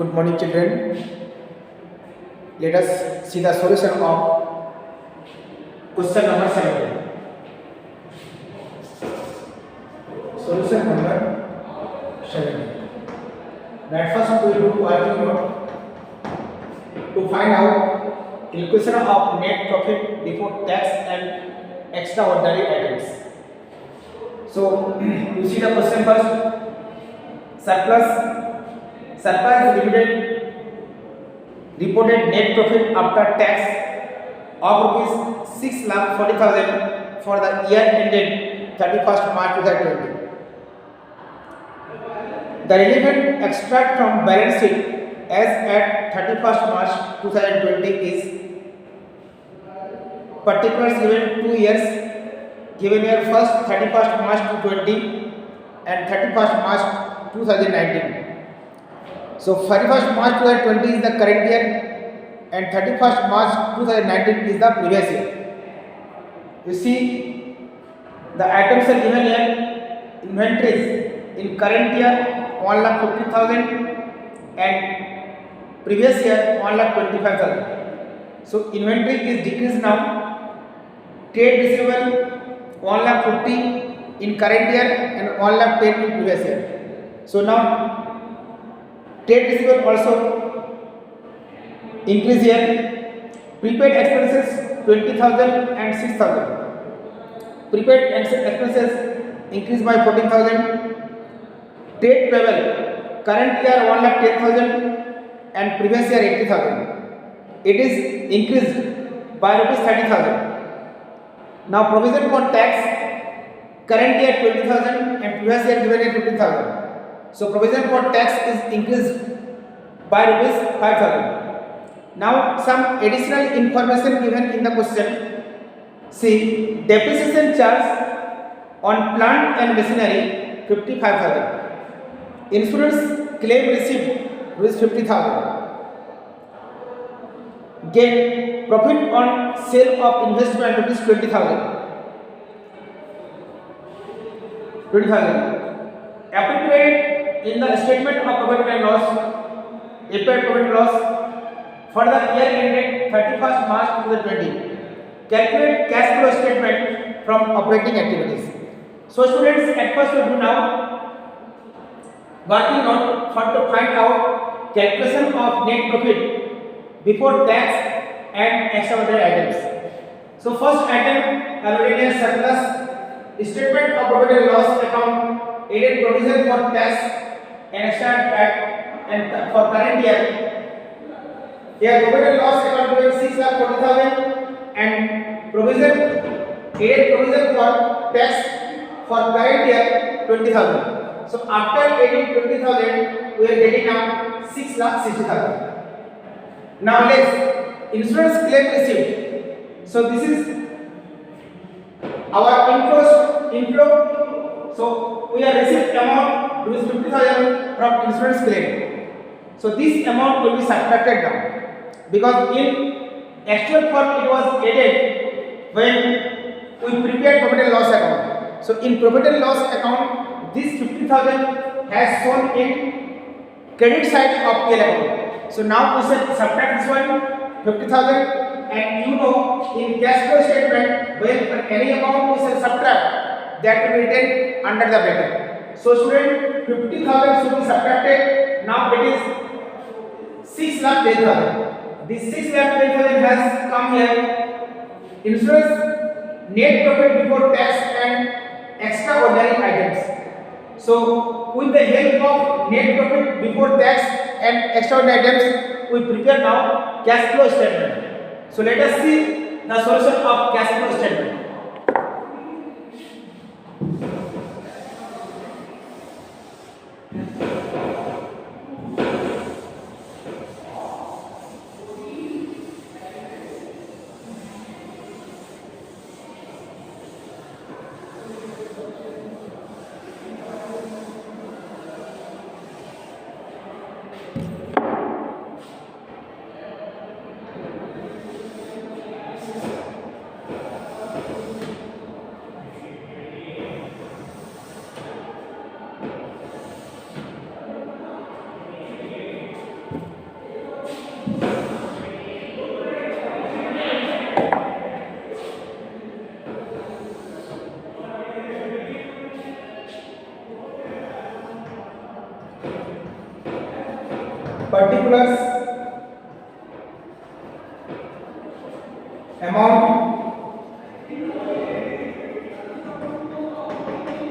Good morning, children. Let us see the solution of question number 17. Solution number 17. At first, we will do working note to find out calculation of net profit before tax and extraordinary items. So, you see the question first. Surplus limited reported net profit after tax of rupees 6,40,000 for the year ended 31st March 2020. The relevant extract from balance sheet as at 31st March 2020 is particulars given 2 years, given year first 31st March 2020 and 31st March 2019. So 31st March 2020 is the current year and 31st March 2019 is the previous year. You see the items are given here. Inventories in current year 1,50,000 and previous year 1,25,000. So inventory is decreased now. Trade receivable 1,50,000 in current year and 1,10,000 in previous year. So now trade receivable also increase here. Prepaid expenses 20,000 and 6,000. Prepaid expenses increased by 14,000. Trade payable current year 1,10,000 and previous year 80,000. It is increased by rupees 30,000. Now provision for tax current year 20,000 and previous year given year 15,000. So provision for tax is increased by rupees 5,000. Now some additional information given in the question. See, depreciation charge on plant and machinery 55,000. Insurance claim received rupees 50,000. Gain profit on sale of investment rupees 20,000. Appropriate in the statement of profit and loss, apparent profit and loss for the year ended 31st March 2020. Calculate cash flow statement from operating activities. So students, at first we do now working on for to find out calculation of net profit before tax and extraordinary items. So first item already is surplus statement of profit and loss account. Added provision for tax and extra and for current year. Here profit and loss account to 6,40,000 and provision added provision for tax for current year 20,000. So after adding 20,000, we are getting now 6,60,000. Now let's insurance claim received. So this is our inflow. So we have received amount rupees 50,000 from insurance claim. So this amount will be subtracted now because in actual form it was added when we prepared profit and loss account. So in profit and loss account, this 50,000 has shown in credit side of PL account. So now we should subtract this one 50,000, and you know in cash flow statement when any amount we shall subtract, that will be written under the bracket. So student, 50,000 should be subtracted. Now it is 6,10,000. This 6,10,000 has come here. Insurance net profit before tax and extraordinary items. So with the help of net profit before tax and extraordinary items, we prepare now cash flow statement. So let us see the solution of cash flow statement. particulars amount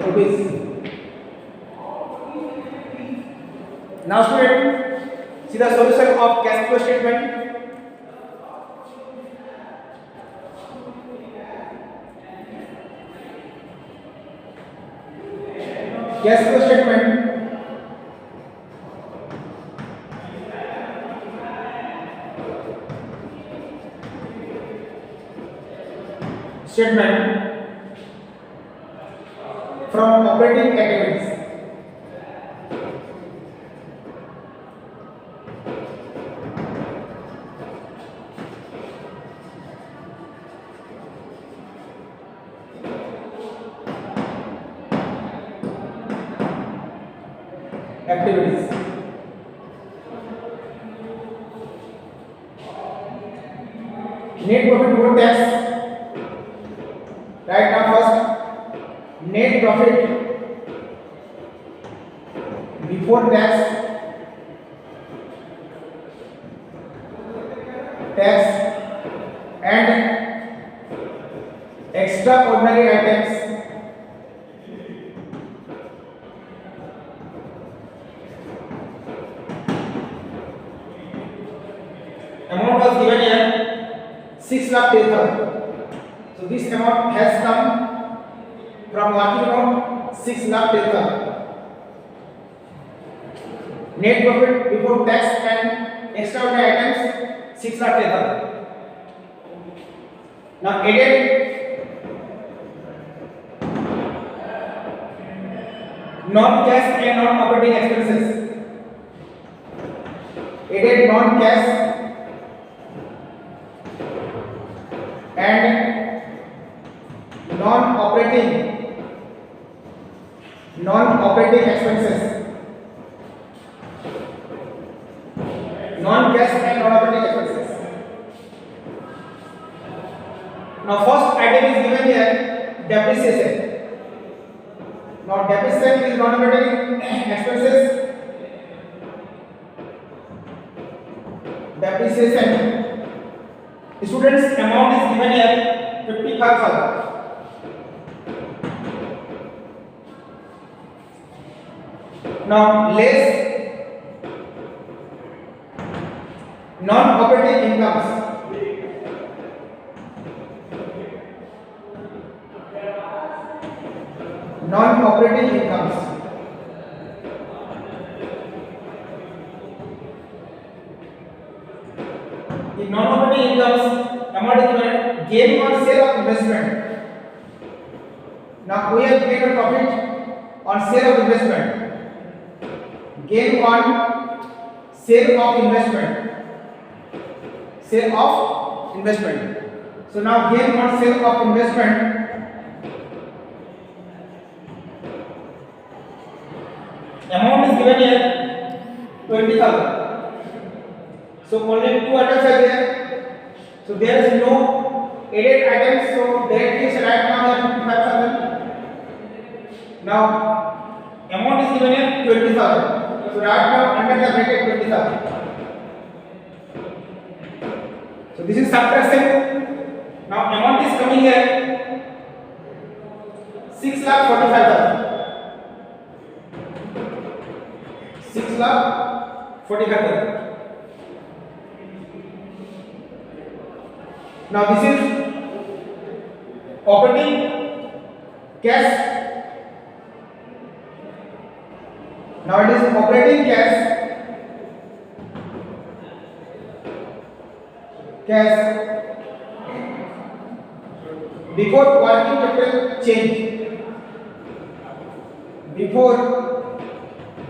rupees. Now student, see the solution of cash flow statement. Cash flow statement. Statement from operating activities. Activities. Net profit before tax. Right now first, net profit before tax and extraordinary items. Amount was given here 6,10,000. So this amount has come from working amount 6,10,000. Net profit before tax and extraordinary items 6,10,000. Now added non-cash and non-operating expenses. Added non-cash and non-operating expenses. Non-cash and non-operating expenses. Now first item is given here, depreciation. Now depreciation is non-operating expenses. Depreciation. Students, amount is given here 55,000. Now less non-operating incomes. Non-operating incomes. The non-operating incomes amount is given gain on sale of investment. Now we have gain or profit on sale of investment. Gain on sale of investment. Sale of investment. So now gain on sale of investment. Amount is given here 20,000. So only two items are there. So there is no added items. So directly right now here 55,000. Now amount is given here 20,000. So right now under the bracket 20,000. So this is subtraction. Now amount is coming here 6,45,000. 6,45,000. Now this is operating cash. Now it is operating cash before working capital change. Before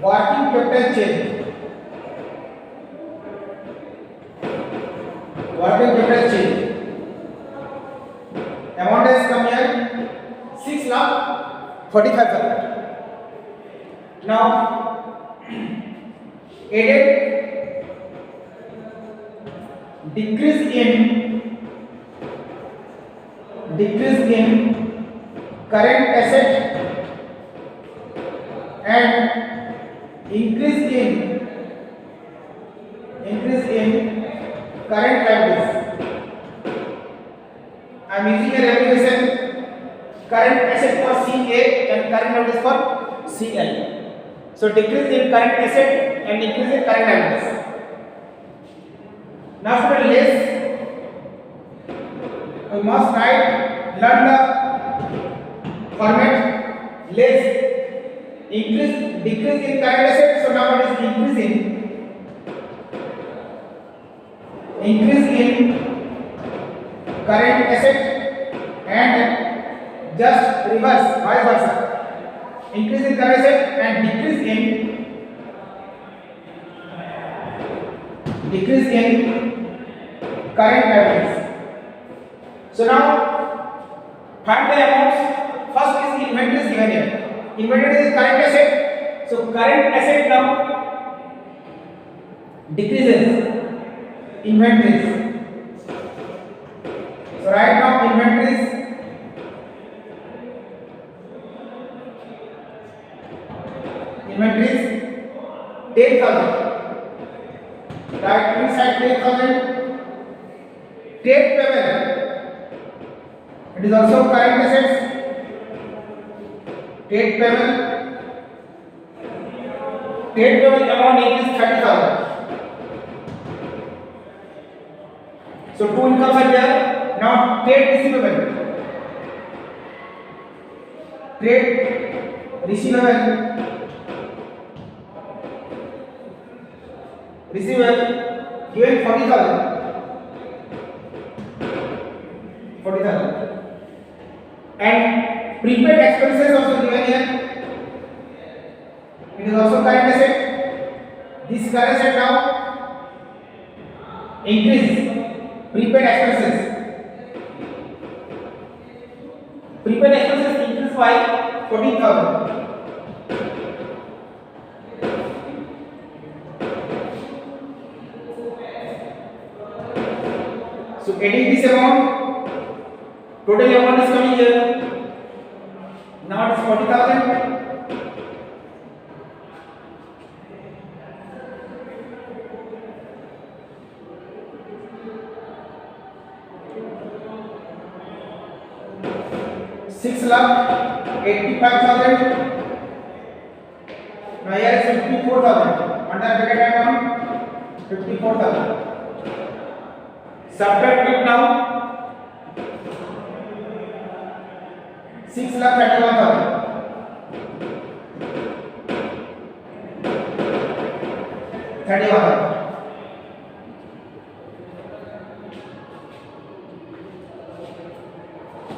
working capital change. Working capital change. Amount has come here 6,45,000. Now added decrease in current asset and increase in current liabilities. I am using a abbreviation current asset for CA and current liabilities for CL. So decrease in current asset and increase in current liabilities. Now for less, we must learn the format less, decrease in current asset. So now it is increase in current asset and just reverse, vice versa. Increase in current asset and decrease in current liabilities. So now find the amounts. First is inventory is given here. Inventory is current asset. So current asset now decreases. Inventories. So right now inventories inventories 10,000. Right inside 10,000. Trade payable. It is also current assets. Trade payable amount is 30,000. So two incomes are there. Now trade receivable. Receivable given 40,000. And prepaid expenses also given here. It is also current asset. This current asset now increase. Prepaid expenses increase by 14,000. So adding this amount, total amount is coming here. Now it is 40,000. $6,85,000. Now here is 54,000. Under bracket amount 54,000. Subtract it now. 6,31,000.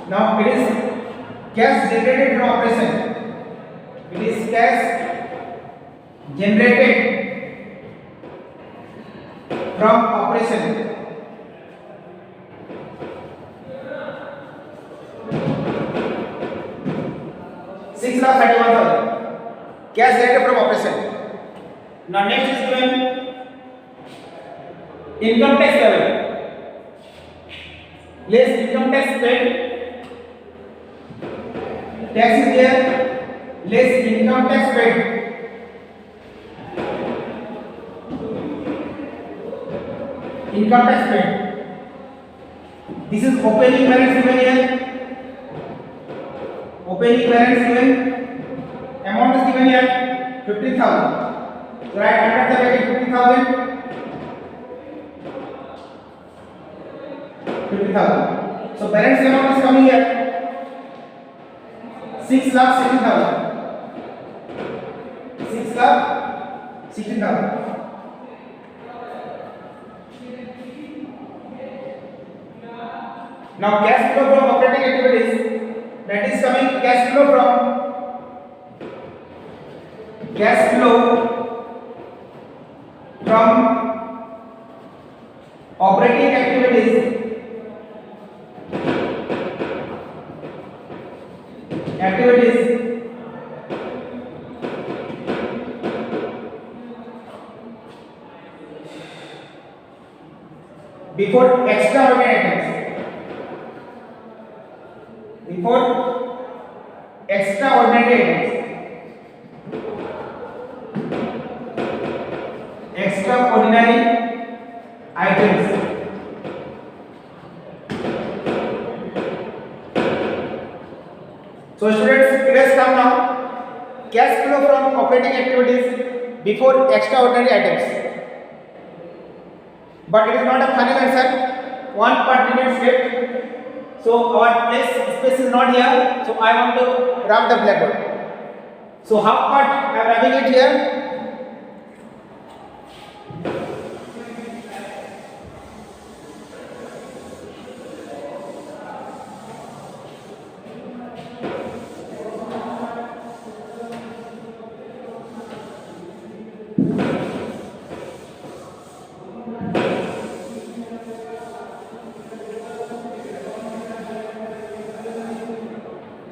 Now it is cash generated from operation. It is cash generated from operation. $6,31,000. Cash generated from operation. Now next is given income tax level. Less income tax paid. Tax is there. Less income tax paid. Income tax paid. This is opening balance given here. Opening balance given. Amount is given here 15,000. So write under the bracket 50,000. So balance amount is coming here 6,60,000. 6,60,000. Now cash flow from operating activities, that is coming cash flow from operating activities. Before extraordinary items. Extraordinary items. So students, it has come now. Cash flow from operating activities before extraordinary items. But it is not a final answer. One part remains left. So our space is not here. So I want to wrap the blackboard. So half part I am wrapping it here.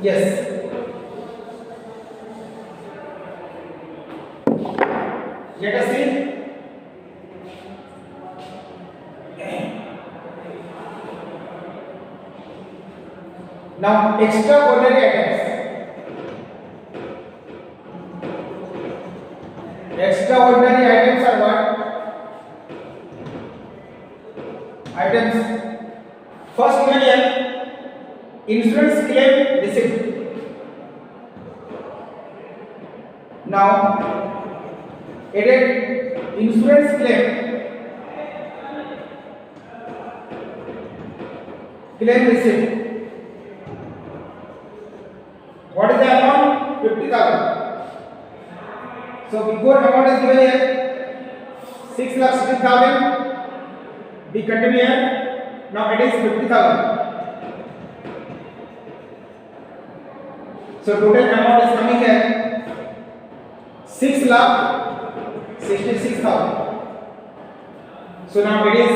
Yes. Let us see. Now, extraordinary items. Extraordinary items are what? Items. First one here, insurance claim receipt. Now, added insurance claim receipt. What is the amount? 50,000. So before amount is given here 6,60,000. We continue here. Now it is 50,000. So total amount is coming here 6,66,000. So now it is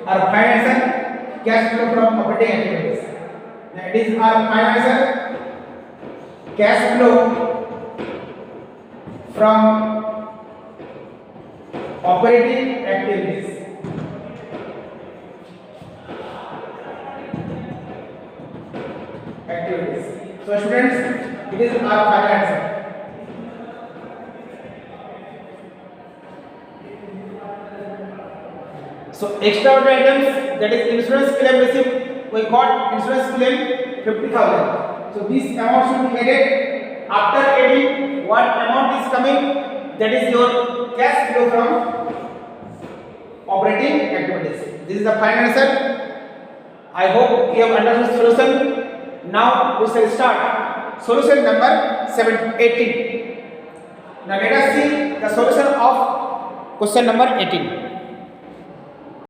our final answer, cash flow from operating activities. Now it is our final answer, cash flow from operating activities. So students, it is our final answer. So extraordinary items, that is insurance claim receipt, we got insurance claim 50,000. So this amount should be added. After adding what amount is coming, that is your cash flow from operating activities. This is the final answer. I hope you have understood solution. Now we shall start solution number 18. Now let us see the solution of question number 18.